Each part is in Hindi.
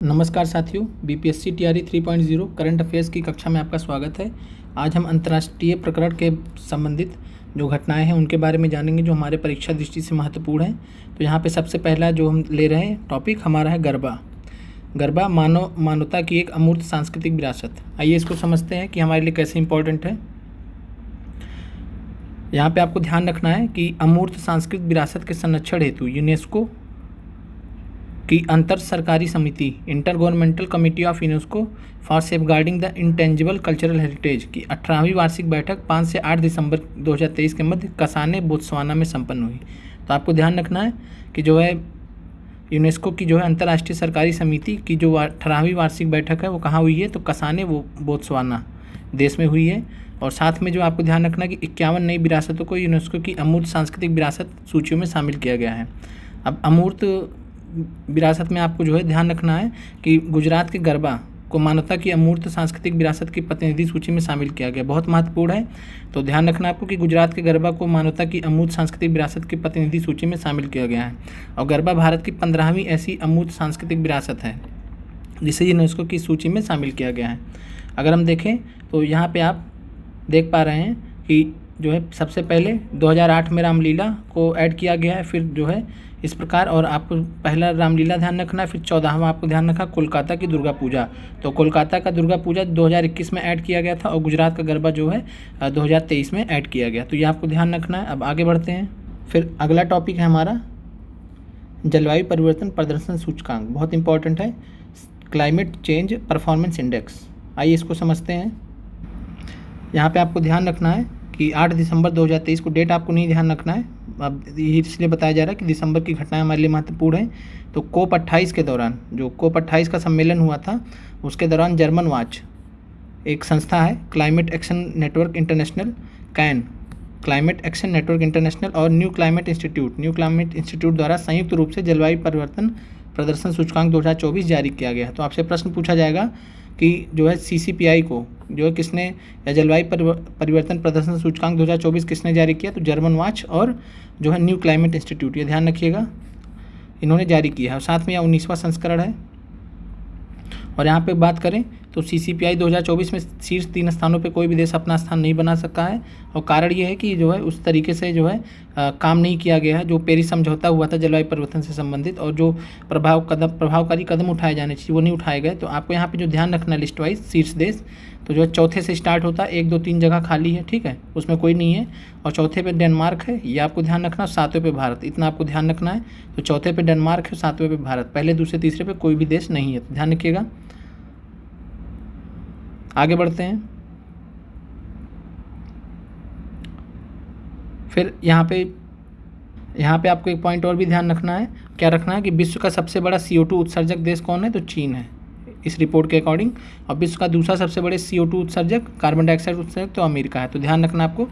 नमस्कार साथियों, बीपीएससी टीआरई 3.0 करंट अफेयर्स की कक्षा में आपका स्वागत है। आज हम अंतर्राष्ट्रीय प्रकरण के संबंधित जो घटनाएं हैं उनके बारे में जानेंगे जो हमारे परीक्षा दृष्टि से महत्वपूर्ण हैं। तो यहाँ पे सबसे पहला जो हम ले रहे हैं टॉपिक हमारा है गरबा। गरबा मानवता की एक अमूर्त सांस्कृतिक विरासत। आइए इसको समझते हैं कि हमारे लिए कैसे इंपॉर्टेंट है। यहाँ पे आपको ध्यान रखना है कि अमूर्त सांस्कृतिक विरासत के संरक्षण हेतु यूनेस्को की अंतर सरकारी समिति inter governmental committee of UNESCO for safeguarding the intangible cultural heritage की 18वीं वार्षिक बैठक 5 से 8 दिसंबर 2023 के मध्य कसाने बोत्सवाना में संपन्न हुई। तो आपको ध्यान रखना है कि जो है यूनेस्को की जो है अंतर्राष्ट्रीय सरकारी समिति की जो 18वीं वार्षिक बैठक है वो कहाँ हुई है, तो कसाने बोत्सवाना देश में हुई है। और साथ में जो आपको ध्यान रखना है कि 51 नई विरासतों को यूनेस्को की अमूर्त सांस्कृतिक विरासत सूचियों में शामिल किया गया है। अब अमूर्त विरासत में आपको जो है ध्यान रखना है कि गुजरात के गरबा को मानवता की अमूर्त सांस्कृतिक विरासत की प्रतिनिधि सूची में शामिल किया गया, बहुत महत्वपूर्ण है। तो ध्यान रखना आपको कि गुजरात के गरबा को मानवता की अमूर्त सांस्कृतिक विरासत की प्रतिनिधि सूची में शामिल किया गया है। और गरबा भारत की 15वीं ऐसी अमूर्त सांस्कृतिक विरासत है जिसे यूनेस्को की सूची में शामिल किया गया है। अगर हम देखें तो यहाँ पर आप देख पा रहे हैं कि जो है सबसे पहले 2008 में रामलीला को ऐड किया गया है, फिर जो है इस प्रकार। और आपको पहला रामलीला ध्यान रखना है, फिर 14वां आपको ध्यान रखा कोलकाता की दुर्गा पूजा। तो कोलकाता का दुर्गा पूजा 2021 में ऐड किया गया था और गुजरात का गरबा जो है 2023 में ऐड किया गया। तो ये आपको ध्यान रखना है। अब आगे बढ़ते हैं। फिर अगला टॉपिक है हमारा जलवायु परिवर्तन प्रदर्शन सूचकांक, बहुत इंपॉर्टेंट है, क्लाइमेट चेंज परफॉर्मेंस इंडेक्स। आइए इसको समझते हैं। यहाँ पे आपको ध्यान रखना है कि 8 दिसंबर 2023 को, डेट आपको नहीं ध्यान रखना है, अब ये इसलिए बताया जा रहा है कि दिसंबर की घटनाएं हमारे लिए महत्वपूर्ण हैं। तो कोप 28 के दौरान, जो कोप 28 का सम्मेलन हुआ था उसके दौरान जर्मन वाच एक संस्था है, climate action network international can, climate action network international और न्यू क्लाइमेट इंस्टीट्यूट द्वारा संयुक्त रूप से जलवायु परिवर्तन प्रदर्शन सूचकांक 2024 जारी किया गया। तो आपसे प्रश्न पूछा जाएगा कि जो है CCPI को जो है किसने, या जलवायु परिवर्तन प्रदर्शन सूचकांक 2024 किसने जारी किया, तो जर्मन वाच और जो है न्यू क्लाइमेट इंस्टीट्यूट, ये ध्यान रखिएगा, इन्होंने जारी किया है। और साथ में यह 19वां संस्करण है। और यहाँ पे बात करें तो CCPI 2024 में शीर्ष 3 स्थानों पे कोई भी देश अपना स्थान नहीं बना सका है। और कारण ये है कि जो है उस तरीके से जो है काम नहीं किया गया है जो पेरिस समझौता हुआ था जलवायु परिवर्तन से संबंधित, और जो प्रभावकारी कदम उठाए जाने चाहिए वो नहीं उठाए गए। तो आपको यहाँ पे जो ध्यान रखना है लिस्ट वाइज शीर्ष देश, तो जो है चौथे से स्टार्ट होता है, 1 2 3 जगह खाली है, ठीक है, उसमें कोई नहीं है। और चौथे पे डेनमार्क है, ये आपको ध्यान रखना। 7वें पे भारत, इतना आपको ध्यान रखना है। तो चौथे पे डेनमार्क है, 7वें पे भारत, पहले दूसरे तीसरे पे कोई भी देश नहीं है, तो ध्यान रखिएगा। आगे बढ़ते हैं। फिर यहाँ पे आपको एक पॉइंट और भी ध्यान रखना है, क्या रखना है कि विश्व का सबसे बड़ा CO2 उत्सर्जक देश कौन है, तो चीन है इस रिपोर्ट के अकॉर्डिंग। और विश्व का दूसरा सबसे बड़े CO2 उत्सर्जक, कार्बन डाइऑक्साइड उत्सर्जक, तो अमेरिका है। तो ध्यान रखना आपको,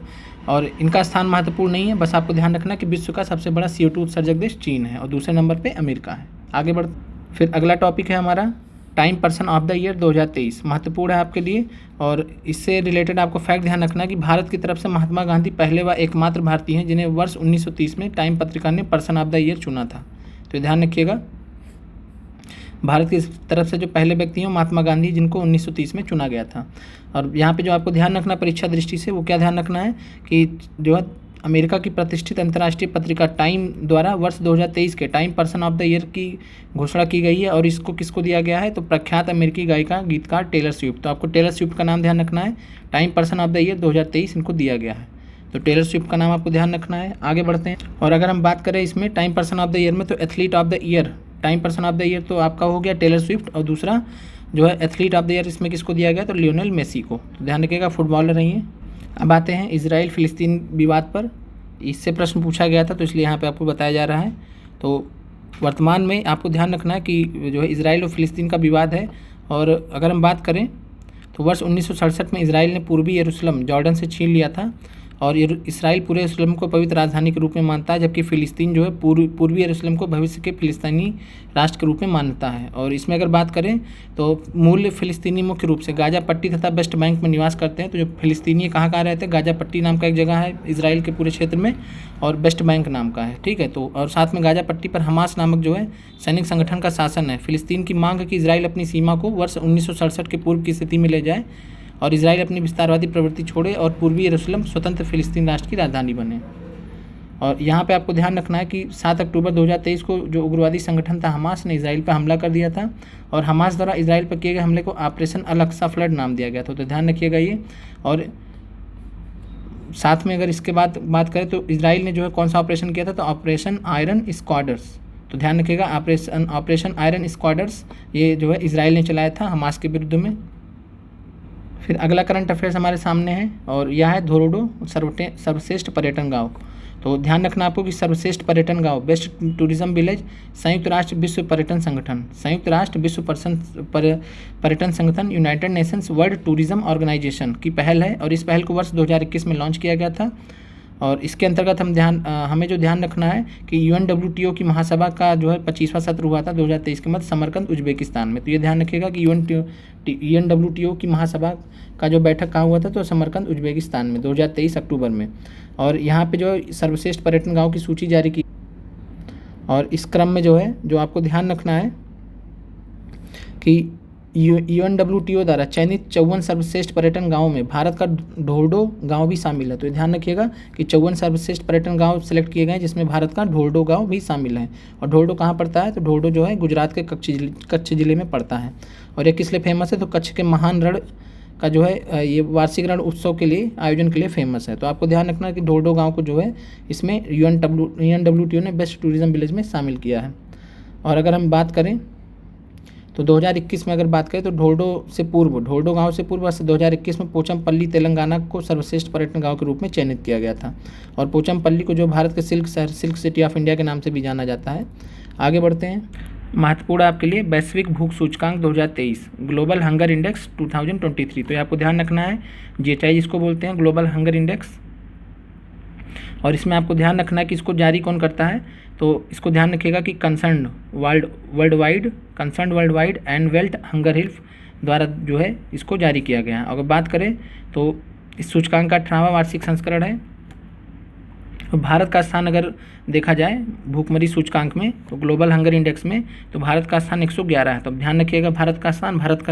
और इनका स्थान महत्वपूर्ण नहीं है, बस आपको ध्यान रखना कि विश्व का सबसे बड़ा CO2 उत्सर्जक देश चीन है और दूसरे नंबर पर अमेरिका है। आगे बढ़, फिर अगला टॉपिक है हमारा time person of the year 2023, महत्वपूर्ण है आपके लिए। और इससे रिलेटेड आपको फैक्ट ध्यान रखना है कि भारत की तरफ से महात्मा गांधी पहले व एकमात्र भारतीय हैं जिन्हें वर्ष 1930 में टाइम पत्रिका ने पर्सन ऑफ द ईयर चुना था। तो ध्यान रखिएगा, भारत की तरफ से जो पहले व्यक्ति हैं महात्मा गांधी, जिनको 1930 में चुना गया था। और यहाँ पे जो आपको ध्यान रखना परीक्षा दृष्टि से, वो क्या ध्यान रखना है कि जो है अमेरिका की प्रतिष्ठित अंतर्राष्ट्रीय पत्रिका टाइम द्वारा वर्ष 2023 के time person of the year की घोषणा की गई है। और इसको किसको दिया गया है, तो प्रख्यात अमेरिकी गायिका गीतकार टेलर स्विफ्ट। तो आपको टेलर स्विफ्ट का नाम ध्यान रखना है, time person of the year 2023 इनको दिया गया है। तो टेलर स्विफ्ट का नाम आपको ध्यान रखना है। आगे बढ़ते हैं। और अगर हम बात करें इसमें time person of the year में, तो athlete of the year, time person of the year तो आपका हो गया टेलर स्विफ्ट, और दूसरा जो है एथलीट ऑफ द ईयर इसमें किसको दिया गया, तो लियोनेल मेसी को। तो ध्यान रखिएगा, फुटबॉलर रही हैं। अब आते हैं इजराइल फिलिस्तीन विवाद पर, इससे प्रश्न पूछा गया था तो इसलिए यहाँ पे आपको बताया जा रहा है। तो वर्तमान में आपको ध्यान रखना है कि जो है इजराइल और फिलिस्तीन का विवाद है। और अगर हम बात करें तो वर्ष 1967 में इजराइल ने पूर्वी यरूशलेम जॉर्डन से छीन लिया था। और इसराइल पूरे यरूशलेम को पवित्र राजधानी के रूप में मानता है, जबकि फ़िलिस्तीन जो है पूर्वी यरूशलेम को भविष्य के फ़िलिस्तीनी राष्ट्र के रूप में मानता है। और इसमें अगर बात करें तो मूल फ़िलिस्तीनी मुख्य रूप से गाज़ा पट्टी तथा वेस्ट बैंक में निवास करते हैं। तो जो फ़िलिस्तीनी कहाँ रहते हैं, गाज़ा पट्टी नाम का एक जगह है इसराइल के पूरे क्षेत्र में, और वेस्ट बैंक नाम का है, ठीक है। तो और साथ में गाज़ा पट्टी पर हमास नामक जो है सैनिक संगठन का शासन है। फ़िलिस्तीन की मांग है कि इसराइल अपनी सीमा को वर्ष 1967 के पूर्व की स्थिति में ले जाए और इसराइल अपनी विस्तारवादी प्रवृत्ति छोड़े और पूर्वी यरूशलेम स्वतंत्र फ़िलिस्तीन राष्ट्र की राजधानी बने। और यहाँ पे आपको ध्यान रखना है कि 7 अक्टूबर 2023 को जो उग्रवादी संगठन था हमास ने इसराइल पर हमला कर दिया था, और हमास द्वारा इसराइल पर किए गए हमले को ऑपरेशन अल-अक्सा फ्लड नाम दिया गया था। तो ध्यान रखिएगा ये। और साथ में अगर इसके बाद बात करें तो इसराइल ने जो है कौन सा ऑपरेशन किया था, तो ऑपरेशन आयरन स्क्वाडर्स। तो ध्यान रखिएगा, ऑपरेशन आयरन स्क्वाडर्स ये जो है इसराइल ने चलाया था हमास के विरुद्ध में। फिर अगला करंट अफेयर्स हमारे सामने है, और यह है धोरडो सर्वश्रेष्ठ पर्यटन गाँव। तो ध्यान रखना आपको कि सर्वश्रेष्ठ पर्यटन गाँव, बेस्ट टूरिज्म विलेज, संयुक्त राष्ट्र विश्व पर्यटन संगठन, संयुक्त राष्ट्र विश्व पर्यटन संगठन, United Nations World Tourism Organization की पहल है, और इस पहल को वर्ष 2021 में लॉन्च किया गया था। और इसके अंतर्गत हमें जो ध्यान रखना है कि UNWTO की महासभा का जो है 25वां सत्र हुआ था 2023 के मध्य समरकंद उज्बेकिस्तान में। तो ये ध्यान रखिएगा कि UNWTO की महासभा का जो बैठक कहाँ हुआ था, तो समरकंद उज्बेकिस्तान में 2023 अक्टूबर में। और यहाँ पे जो सर्वश्रेष्ठ पर्यटन गाँव की सूची जारी की, और इस क्रम में जो है जो आपको ध्यान रखना है कि UNWTO द्वारा चयनित 54 सर्वश्रेष्ठ पर्यटन गाँवों में भारत का ढोरडो गांव भी शामिल है। तो ध्यान रखिएगा कि 54 सर्वश्रेष्ठ पर्यटन गांव सेलेक्ट किए गए हैं, जिसमें भारत का ढोरडो गांव भी शामिल है। और ढोरडो कहाँ पड़ता है, तो ढोरडो जो है गुजरात के कच्छ जिले में पड़ता है। और ये किस लिए फेमस है, तो कच्छ के महान रण का जो है ये वार्षिक रण उत्सव के लिए आयोजन के लिए फेमस है। तो आपको ध्यान रखना है कि ढोरडो गाँव को जो है इसमें UNWTO ने बेस्ट टूरिज्म विलेज में शामिल किया है। और अगर हम बात करें तो 2021 में अगर बात करें तो ढोरडो गांव से पूर्व वर्ष 2021 में पोचमपल्ली तेलंगाना को सर्वश्रेष्ठ पर्यटन गांव के रूप में चयनित किया गया था। और पोचमपल्ली को जो भारत के सिल्क शहर, सिल्क सिटी ऑफ इंडिया के नाम से भी जाना जाता है। आगे बढ़ते हैं। महत्वपूर्ण आपके लिए वैश्विक भूख सूचकांक 2023, ग्लोबल हंगर इंडेक्स 2023। तो ये आपको ध्यान रखना है, GHI जिसको बोलते हैं ग्लोबल हंगर इंडेक्स। और इसमें आपको ध्यान रखना है कि इसको जारी कौन करता है, तो इसको ध्यान रखिएगा कि concern world wide and wealth hunger help द्वारा जो है इसको जारी किया गया है। अगर बात करें तो इस सूचकांक का 18वां वार्षिक संस्करण है। तो भारत का स्थान अगर देखा जाए भूखमरी सूचकांक में, तो ग्लोबल हंगर इंडेक्स में, तो भारत का स्थान 111 है। तो ध्यान रखिएगा भारत का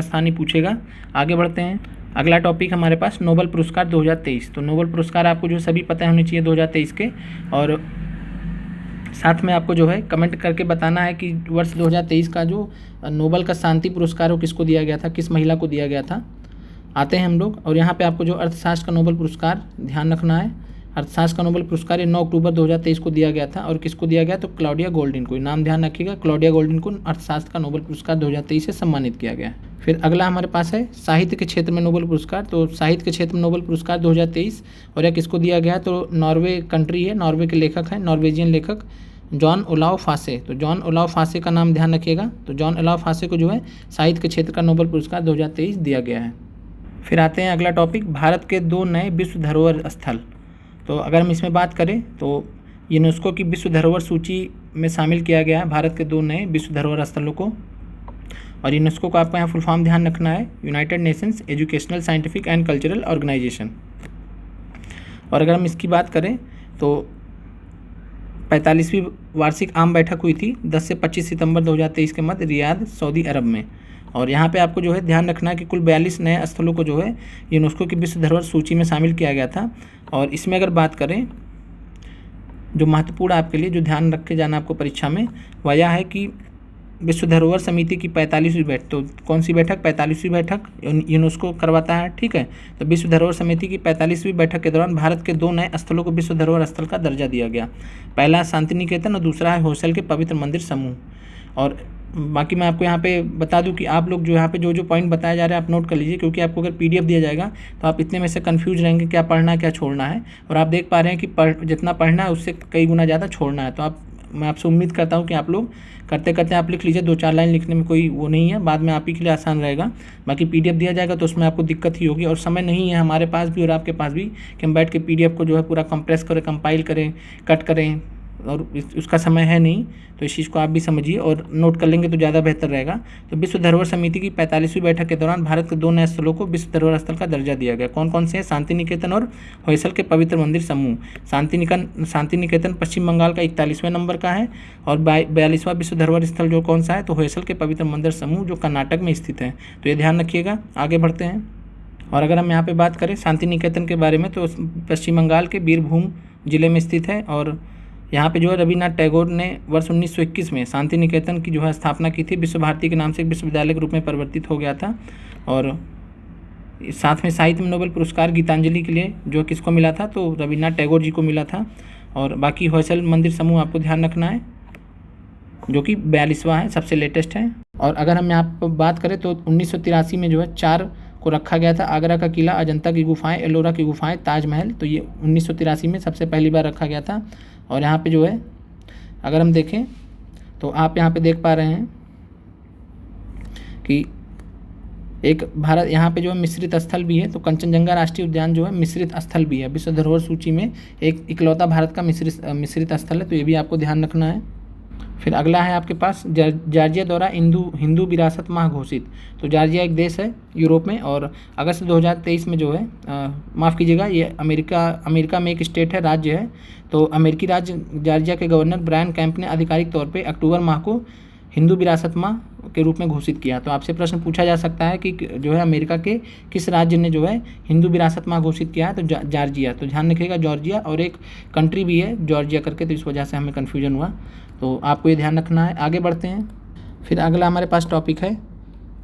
स्थान ही पूछेगा। आगे बढ़ते हैं। अगला टॉपिक हमारे पास नोबेल पुरस्कार 2023। तो नोबेल पुरस्कार आपको जो सभी पता होने चाहिए 2023 के, और साथ में आपको जो है कमेंट करके बताना है कि वर्ष 2023 का जो नोबेल का शांति पुरस्कार वो किसको दिया गया था, किस महिला को दिया गया था। आते हैं हम लोग, और यहाँ पे आपको जो अर्थशास्त्र का नोबेल पुरस्कार ध्यान रखना है। अर्थशास्त्र का नोबेल पुरस्कार ये 9 अक्टूबर 2023 को दिया गया था, और किसको दिया गया, तो क्लॉडिया गोल्डिन को। नाम ध्यान रखिएगा, क्लॉडिया गोल्डिन को अर्थशास्त्र का नोबेल पुरस्कार 2023 से सम्मानित किया गया। फिर अगला हमारे पास है साहित्य के क्षेत्र में नोबेल पुरस्कार। तो साहित्य के क्षेत्र में नोबेल पुरस्कार 2023 और यह किसको दिया गया, तो नॉर्वे कंट्री है, नॉर्वे के लेखक हैं, नॉर्वेजियन लेखक जॉन ओलाव फासे। तो जॉन ओलाव फासे का नाम ध्यान रखिएगा। तो जॉन ओलाव फासे को जो है साहित्य के क्षेत्र का नोबेल पुरस्कार 2023 दिया गया है। फिर आते हैं अगला टॉपिक, भारत के 2 नए विश्व धरोहर स्थल। तो अगर हम इसमें बात करें तो यूनेस्को की विश्व धरोहर सूची में शामिल किया गया है भारत के 2 नए विश्व धरोहर स्थलों को। और यूनेस्को का आपको यहाँ फुल फॉर्म ध्यान रखना है, United Nations Educational Scientific and Cultural Organization. और अगर हम इसकी बात करें तो 45वीं वार्षिक आम बैठक हुई थी 10 से 25 सितंबर 2023 के मध्य रियाद, सऊदी अरब में। और यहाँ पे आपको जो है ध्यान रखना है कि कुल 42 नए स्थलों को जो है यूनेस्को की विश्व धरोहर सूची में शामिल किया गया था। और इसमें अगर बात करें जो महत्वपूर्ण आपके लिए जो ध्यान रख के जाना आपको परीक्षा में, वह यह है कि विश्व धरोहर समिति की 45वीं बैठक, तो कौन सी बैठक, 45वीं बैठक यूनेस्को करवाता है, ठीक है। तो विश्व धरोहर समिति की 45वीं बैठक के दौरान भारत के 2 नए स्थलों को विश्व धरोहर स्थल का दर्जा दिया गया। पहला शांति निकेतन और दूसरा है होसल के पवित्र मंदिर समूह। और बाकी मैं आपको यहाँ पे बता दूं कि आप लोग जो यहाँ पे जो पॉइंट बताया जा रहा है आप नोट कर लीजिए, क्योंकि आपको अगर PDF दिया जाएगा तो आप इतने में से कंफ्यूज रहेंगे क्या पढ़ना है क्या छोड़ना है। और आप देख पा रहे हैं कि जितना पढ़ना है उससे कई गुना ज़्यादा छोड़ना है। तो आप मैं आपसे उम्मीद करता हूँ कि आप लोग करते करते आप लिख लीजिए, 2-4 लाइन लिखने में कोई वो नहीं है, बाद में आप ही के लिए आसान रहेगा। बाकी PDF दिया जाएगा तो उसमें आपको दिक्कत ही होगी, और समय नहीं है हमारे पास भी और आपके पास भी कि हम बैठ के PDF को जो है पूरा कंप्रेस करें, कंपाइल करें, कट करें, और उसका समय है नहीं। तो इस चीज़ को आप भी समझिए और नोट कर लेंगे तो ज़्यादा बेहतर रहेगा। तो विश्व धरोहर समिति की 45वीं बैठक के दौरान भारत के 2 नए स्थलों को विश्व धरोहर स्थल का दर्जा दिया गया। कौन कौन से हैं? शांति निकेतन और होयसल के पवित्र मंदिर समूह। शांति निकेतन पश्चिम बंगाल का 41वें नंबर का है, और 42वां विश्व धरोहर स्थल जो कौन सा है? तो होयसल के पवित्र मंदिर समूह जो कर्नाटक में स्थित है। तो ये ध्यान रखिएगा। आगे बढ़ते हैं, और अगर हम यहाँ पे बात करें शांति निकेतन के बारे में तो पश्चिम बंगाल के बीरभूम जिले में स्थित है, और यहाँ पे जो है रविन्द्रनाथ टैगोर ने वर्ष 1921 में शांति निकेतन की जो है स्थापना की थी। विश्व भारती के नाम से एक विश्वविद्यालय के रूप में परिवर्तित हो गया था। और साथ में साहित्य में नोबेल पुरस्कार गीतांजलि के लिए जो किसको मिला था? तो रविन्द्रनाथ टैगोर जी को मिला था। और बाकी होयसल मंदिर समूह आपको ध्यान रखना है, जो कि 42वां है, सबसे लेटेस्ट है। और अगर हम यहाँ पर बात करें तो 1983 में जो है 4 को रखा गया था। आगरा का किला, अजंता की गुफाएं, एलोरा की गुफाएं, ताजमहल। तो ये 1983 में सबसे पहली बार रखा गया था। और यहाँ पे जो है अगर हम देखें तो आप यहाँ पे देख पा रहे हैं कि एक भारत यहाँ पे जो है मिश्रित स्थल भी है। तो कंचनजंगा राष्ट्रीय उद्यान जो है मिश्रित स्थल भी है, विश्व धरोहर सूची में एक इकलौता भारत का मिश्रित स्थल है। तो ये भी आपको ध्यान रखना है। फिर अगला है आपके पास जॉर्जिया द्वारा हिंदू विरासत माह घोषित। तो जॉर्जिया एक देश है यूरोप में, और अगस्त 2023 में जो है माफ़ कीजिएगा, ये अमेरिका में एक स्टेट है, राज्य है। तो अमेरिकी राज्य जॉर्जिया के गवर्नर ब्रायन कैंप ने आधिकारिक तौर पे अक्टूबर माह को हिंदू विरासत माह के रूप में घोषित किया। तो आपसे प्रश्न पूछा जा सकता है कि जो है अमेरिका के किस राज्य ने जो है हिंदू विरासत माह घोषित किया है? तो जॉर्जिया। तो ध्यान रखिएगा, जॉर्जिया, और एक कंट्री भी है जॉर्जिया करके, तो इस वजह से हमें कन्फ्यूजन हुआ। तो आपको ये ध्यान रखना है। आगे बढ़ते हैं। फिर अगला हमारे पास टॉपिक है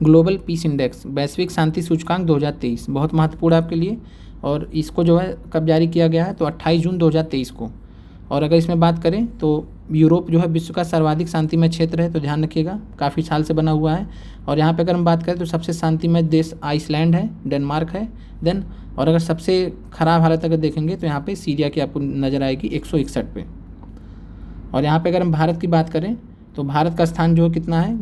ग्लोबल पीस इंडेक्स, वैश्विक शांति सूचकांक 2023। बहुत महत्वपूर्ण है आपके लिए, और इसको जो है कब जारी किया गया है? तो 28 जून 2023 को। और अगर इसमें बात करें तो यूरोप जो है विश्व का सर्वाधिक शांतिमय क्षेत्र है। तो ध्यान रखिएगा, काफ़ी साल से बना हुआ है। और यहाँ पे अगर हम बात करें तो सबसे शांतिमय देश आइसलैंड है, डेनमार्क है, देन। और अगर सबसे ख़राब हालत अगर देखेंगे तो यहाँ पे सीरिया की आपको नज़र आएगी 161 पे। और यहाँ पे अगर हम भारत की बात करें तो भारत का स्थान जो है कितना है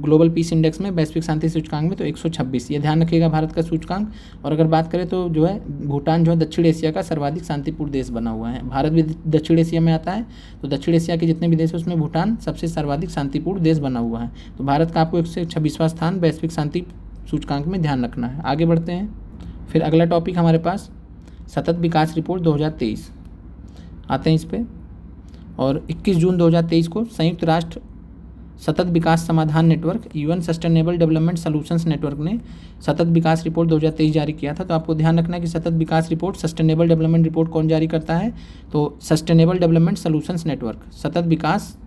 ग्लोबल पीस इंडेक्स में, वैश्विक शांति सूचकांक में? तो 126। ये ध्यान रखिएगा भारत का सूचकांक। और अगर बात करें तो जो है भूटान जो है दक्षिण एशिया का सर्वाधिक शांतिपूर्ण देश बना हुआ है। भारत भी दक्षिण एशिया में आता है, तो दक्षिण एशिया के जितने भी देश हैं उसमें भूटान सबसे सर्वाधिक शांतिपूर्ण देश बना हुआ है। तो भारत का आपको 126वां स्थान वैश्विक शांति सूचकांक में ध्यान रखना है। आगे बढ़ते हैं। फिर अगला टॉपिक हमारे पास सतत विकास रिपोर्ट 2023 आते हैं इस पर। और 21 जून 2023 को संयुक्त राष्ट्र सतत विकास समाधान network, UN sustainable development solutions network ने सतत विकास रिपोर्ट 2023 जारी किया था। तो आपको ध्यान रखना है कि सतत विकास रिपोर्ट, सस्टेनेबल डेवलपमेंट रिपोर्ट कौन जारी करता है? तो सस्टेनेबल डेवलपमेंट सॉल्यूशंस नेटवर्क, सतत विकास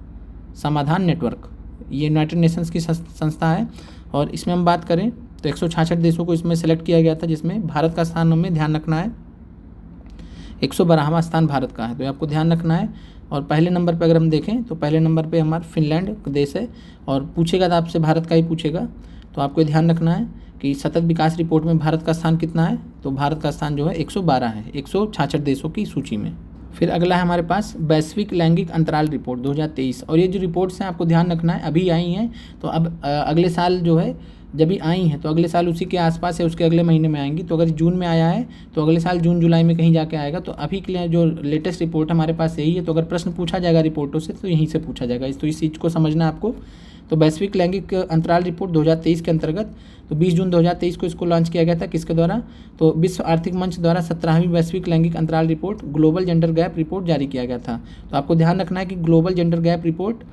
समाधान नेटवर्क, ये यूनाइटेड नेशंस की संस्था है। और इसमें हम बात करें तो 166 देशों को इसमें सेलेक्ट किया गया था, जिसमें भारत का स्थान हमें ध्यान रखना है 112वां स्थान भारत का है। तो आपको ध्यान रखना है। और पहले नंबर पे अगर हम देखें तो पहले नंबर पे हमारा फिनलैंड देश है, और पूछेगा तो आपसे भारत का ही पूछेगा। तो आपको ध्यान रखना है कि सतत विकास रिपोर्ट में भारत का स्थान कितना है? तो भारत का स्थान जो है 112 है 166 देशों की सूची में। फिर अगला है हमारे पास वैश्विक लैंगिक अंतराल रिपोर्ट 2023। और ये जो रिपोर्ट्स हैं आपको ध्यान रखना है, अभी आई हैं। तो अब अगले साल जो है जब भी आई हैं तो अगले साल उसी के आसपास या उसके अगले महीने में आएंगी। तो अगर जून में आया है तो अगले साल जून जुलाई में कहीं जाके आएगा। तो अभी के लिए जो लेटेस्ट रिपोर्ट हमारे पास यही है। तो अगर प्रश्न पूछा जाएगा रिपोर्टों से तो यहीं से पूछा जाएगा। तो इस चीज़ को समझना है आपको। तो वैश्विक लैंगिक अंतराल रिपोर्ट 2023 के अंतर्गत तो 20 जून 2023 को इसको लॉन्च किया गया था। किसके द्वारा? तो विश्व आर्थिक मंच द्वारा 17वीं वैश्विक लैंगिक अंतराल report, global gender gap report जारी किया गया था। तो आपको ध्यान रखना है कि ग्लोबल जेंडर गैप रिपोर्ट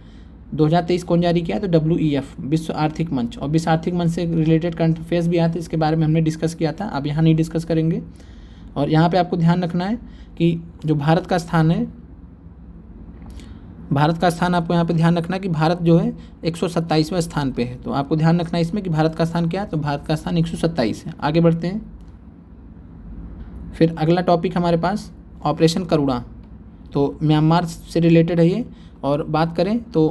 2023 कौन जारी किया? तो WEF, विश्व आर्थिक मंच। और विश्व आर्थिक मंच से रिलेटेड करंट अफेयर्स भी आए थे, इसके बारे में हमने डिस्कस किया था, अब यहाँ नहीं डिस्कस करेंगे। और यहाँ पे आपको ध्यान रखना है कि जो भारत का स्थान है, भारत का स्थान आपको यहाँ पे ध्यान रखना है कि भारत जो है 127वें स्थान पे है। तो आपको ध्यान रखना है इसमें कि भारत का स्थान क्या है? तो भारत का स्थान 127 है। आगे बढ़ते हैं। फिर अगला टॉपिक हमारे पास ऑपरेशन करुणा, तो म्यांमार से रिलेटेड है ये। और बात करें तो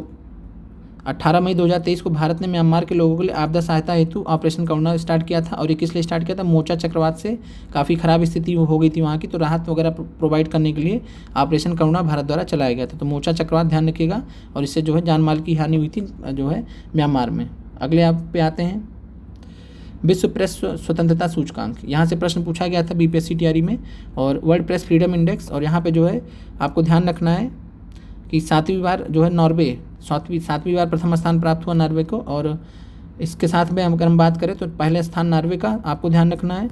18 मई 2023 को भारत ने म्यांमार के लोगों के लिए आपदा सहायता हेतु ऑपरेशन करुणा स्टार्ट किया था, और ये किस लिए स्टार्ट किया था? मोर्चा चक्रवात से काफ़ी ख़राब स्थिति हो गई थी वहाँ की, तो राहत वगैरह प्रोवाइड करने के लिए ऑपरेशन करुणा भारत द्वारा चलाया गया था। तो मोर्चा चक्रवात ध्यान रखिएगा, और इससे जो है जान माल की हानि हुई थी जो है म्यांमार में। अगले आप पे आते हैं, विश्व प्रेस स्वतंत्रता सूचकांक। यहाँ से प्रश्न पूछा गया था बीपीएससी तैयारी में, और वर्ल्ड प्रेस फ्रीडम इंडेक्स। और यहाँ पे जो है आपको ध्यान रखना है कि 7वीं बार जो है नॉर्वे, सातवीं बार प्रथम स्थान प्राप्त हुआ नॉर्वे को। और इसके साथ में अगर हम बात करें तो पहले स्थान नॉर्वे का आपको ध्यान रखना है,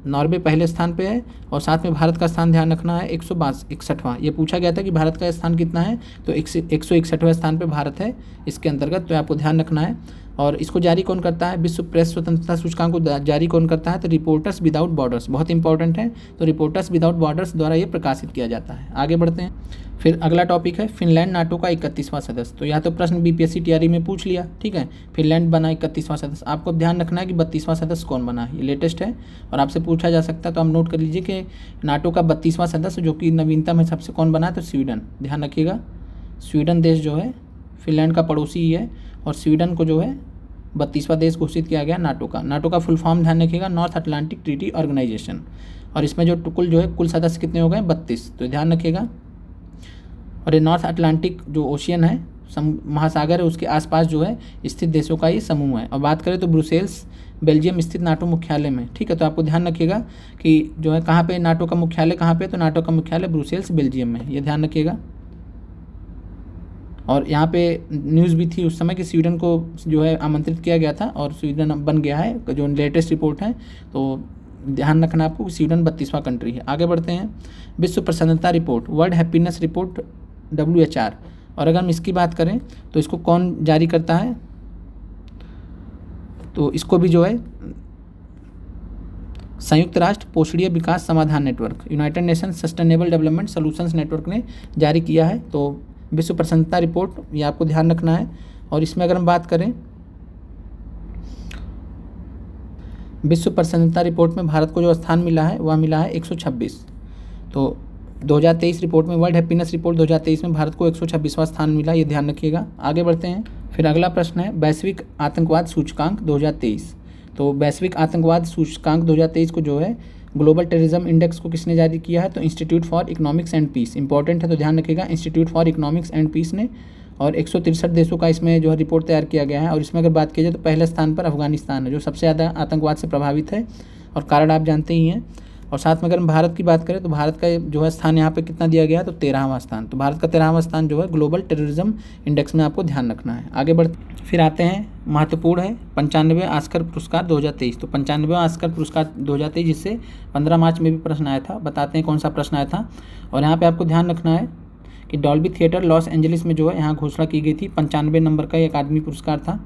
नॉर्वे पहले स्थान पे है, और साथ में भारत का स्थान ध्यान रखना है 161वां। ये पूछा गया था कि भारत का स्थान कितना है, तो 161वें स्थान पे भारत है इसके अंतर्गत, तो आपको ध्यान रखना है। और इसको जारी कौन करता है? विश्व प्रेस स्वतंत्रता सूचकांक को जारी कौन करता है? तो रिपोर्टर्स विदाउट बॉर्डर्स, बहुत इंपॉर्टेंट है। तो रिपोर्टर्स विदाउट बॉर्डर्स द्वारा ये प्रकाशित किया जाता है। आगे बढ़ते हैं, फिर अगला टॉपिक है फिनलैंड नाटो का 31वां सदस्य। तो यह तो प्रश्न बीपीएससी तैयारी में पूछ लिया, ठीक है। फिनलैंड बना 31वां सदस्य। आपको ध्यान रखना है कि 32वां सदस्य कौन बना है, ये लेटेस्ट है और आपसे पूछा जा सकता है। तो आप नोट कर लीजिए कि नाटो का 32वां सदस्य जो कि नवीनतम है सबसे, कौन बना है? तो स्वीडन। ध्यान रखिएगा, स्वीडन देश जो है फिनलैंड का पड़ोसी ही है, और स्वीडन को जो है 32वां देश घोषित किया गया नाटो का। नाटो का फुल फॉर्म ध्यान रखिएगा, नॉर्थ अटलांटिक ट्रीटी ऑर्गेनाइजेशन। और इसमें जो कुल सदस्य कितने हो गए? 32। तो ध्यान रखिएगा। और ये नॉर्थ अटलांटिक जो ओशियन है, महासागर है, उसके आसपास जो है स्थित देशों का ये समूह है। और बात करें तो ब्रुसेल्स बेल्जियम स्थित नाटो मुख्यालय में, ठीक है। तो आपको ध्यान रखिएगा कि जो है कहाँ पे नाटो का मुख्यालय, कहाँ पे? तो नाटो का मुख्यालय ब्रुसेल्स बेल्जियम में, ये ध्यान रखिएगा। और यहाँ पे न्यूज़ भी थी उस समय कि स्वीडन को जो है आमंत्रित किया गया था, और स्वीडन अब बन गया है, जो लेटेस्ट रिपोर्ट है। तो ध्यान रखना आपको कि स्वीडन 32वां कंट्री है। आगे बढ़ते हैं, विश्व प्रसन्नता report, world happiness report WHR। और अगर हम इसकी बात करें तो इसको कौन जारी करता है? तो इसको भी जो है संयुक्त राष्ट्र पोषणीय विकास समाधान network, United nation sustainable development solutions network ने जारी किया है। तो विश्व प्रसन्नता रिपोर्ट, ये आपको ध्यान रखना है। और इसमें अगर हम बात करें, विश्व प्रसन्नता रिपोर्ट में भारत को जो स्थान मिला है वह मिला है 126। तो 2023 रिपोर्ट में, वर्ल्ड हैप्पीनेस रिपोर्ट 2023 में भारत को 126वां स्थान मिला, ये ध्यान रखिएगा। आगे बढ़ते हैं, फिर अगला प्रश्न है वैश्विक आतंकवाद सूचकांक 2023। तो वैश्विक आतंकवाद सूचकांक 2023 को जो है ग्लोबल टेररिज्म इंडेक्स को किसने जारी किया है? तो Institute for Economics and Peace, important है तो ध्यान रखिएगा, Institute for Economics and Peace ने। और 163 देशों का इसमें जो है रिपोर्ट तैयार किया गया है। और इसमें अगर बात की जाए तो पहले स्थान पर अफगानिस्तान है, जो सबसे ज़्यादा आतंकवाद से प्रभावित है, और कारण आप जानते ही हैं। और साथ में अगर हम भारत की बात करें तो भारत का जो है स्थान यहाँ पे कितना दिया गया है? तो 13वां स्थान। तो भारत का 13वां स्थान जो है ग्लोबल टेररिज्म इंडेक्स में आपको ध्यान रखना है। आगे बढ़ते फिर आते हैं, महत्वपूर्ण है 95वें ऑस्कर पुरस्कार 2023। तो 95वें ऑस्कर पुरस्कार 2023, जिससे 15 मार्च में भी प्रश्न आया था। बताते हैं कौन सा प्रश्न आया था। और यहाँ पर आपको ध्यान रखना है कि डॉल्बी थिएटर लॉस एंजलिस में जो है यहाँ घोषणा की गई थी, 95 नंबर का ये अकादमी पुरस्कार था।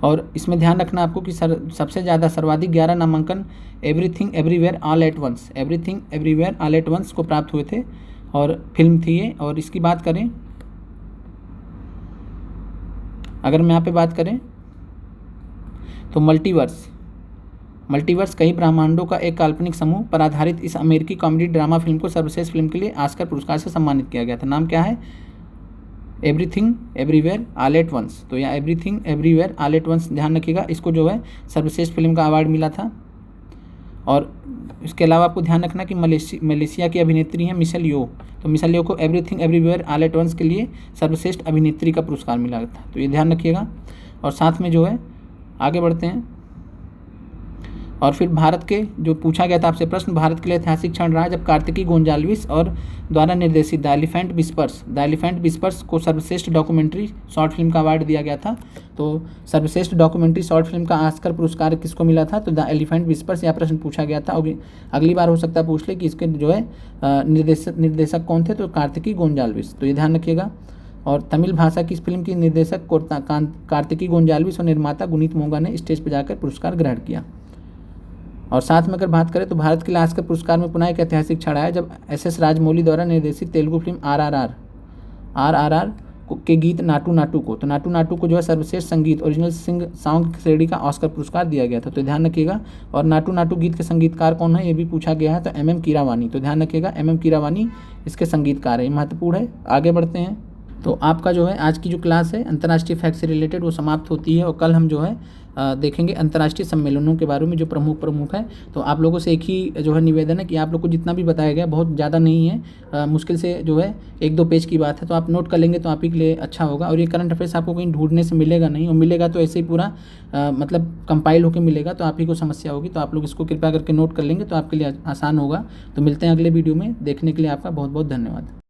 और इसमें ध्यान रखना आपको कि सबसे ज़्यादा सर्वाधिक 11 नामांकन Everything Everywhere All at Once, Everything Everywhere All at Once को प्राप्त हुए थे, और फिल्म थी ये। और इसकी बात करें, अगर हम यहाँ पे बात करें तो मल्टीवर्स कई ब्रह्मांडों का एक काल्पनिक समूह पर आधारित इस अमेरिकी कॉमेडी ड्रामा फिल्म को सर्वश्रेष्ठ फिल्म के लिए ऑस्कर पुरस्कार से सम्मानित किया गया था। नाम क्या है? Everything Everywhere All at Once. तो यहाँ Everything Everywhere All at Once ध्यान रखिएगा, इसको जो है सर्वश्रेष्ठ फिल्म का अवार्ड मिला था। और इसके अलावा आपको ध्यान रखना कि मलेशिया की अभिनेत्री हैं मिशेल यो। तो मिशेल यो को Everything Everywhere All at Once के लिए सर्वश्रेष्ठ अभिनेत्री का पुरस्कार मिला था। तो ये ध्यान रखिएगा। और साथ में जो है आगे बढ़ते हैं, और फिर भारत के जो पूछा गया था आपसे प्रश्न, भारत के लिए ऐतिहासिक क्षण रहा जब कार्तिकी गोंजाल्विस और द्वारा निर्देशित द एलिफेंट विस्पर्स को सर्वश्रेष्ठ डॉक्यूमेंट्री शॉर्ट फिल्म का अवार्ड दिया गया था। तो सर्वश्रेष्ठ डॉक्यूमेंट्री शॉर्ट फिल्म का ऑस्कर पुरस्कार किसको मिला था? तो द एलिफेंट विस्पर्स, यह प्रश्न पूछा गया था। और अगली बार हो सकता है पूछ ले कि इसके जो है निर्देशक कौन थे? तो कार्तिकी गोंजाल्विस। तो ये ध्यान रखिएगा। और तमिल भाषा की इस फिल्म की निर्देशक कार्तिकी गोंजाल्विस और निर्माता गुनीत मोंगा ने स्टेज पर जाकर पुरस्कार ग्रहण किया। और साथ में अगर बात करें तो भारत के लिए ऑस्कर पुरस्कार में पुनः एक ऐतिहासिक क्षण आया जब SS राजमौली द्वारा निर्देशित तेलुगु फिल्म RRR के गीत नाटू नाटू को, तो नाटू नाटू को जो है सर्वश्रेष्ठ संगीत ओरिजिनल सॉन्ग श्रेणी का ऑस्कर पुरस्कार दिया गया था। तो ध्यान रखिएगा। और नाटू नाटू गीत के संगीतकार कौन है ये भी पूछा गया है, तो MM कीरावानी। तो ध्यान रखिएगा, MM कीरावानी इसके संगीतकार है, महत्वपूर्ण है। आगे बढ़ते हैं, तो आपका जो है आज की जो क्लास है अंतर्राष्ट्रीय फैक्ट से रिलेटेड वो समाप्त होती है, और कल हम जो है देखेंगे अंतर्राष्ट्रीय सम्मेलनों के बारे में जो प्रमुख है। तो आप लोगों से एक ही जो है निवेदन है कि आप लोग को जितना भी बताया गया बहुत ज़्यादा नहीं है, मुश्किल से जो है 1-2 पेज की बात है, तो आप नोट कर लेंगे तो आप ही के लिए अच्छा होगा। और ये करंट अफेयर्स आपको कहीं ढूंढने से मिलेगा नहीं, और मिलेगा तो ऐसे ही पूरा मतलब कंपाइल होकर मिलेगा, तो आप ही को समस्या होगी। तो आप लोग इसको कृपया करके नोट कर लेंगे तो आपके लिए आसान होगा। तो मिलते हैं अगले वीडियो में, देखने के लिए आपका बहुत बहुत धन्यवाद।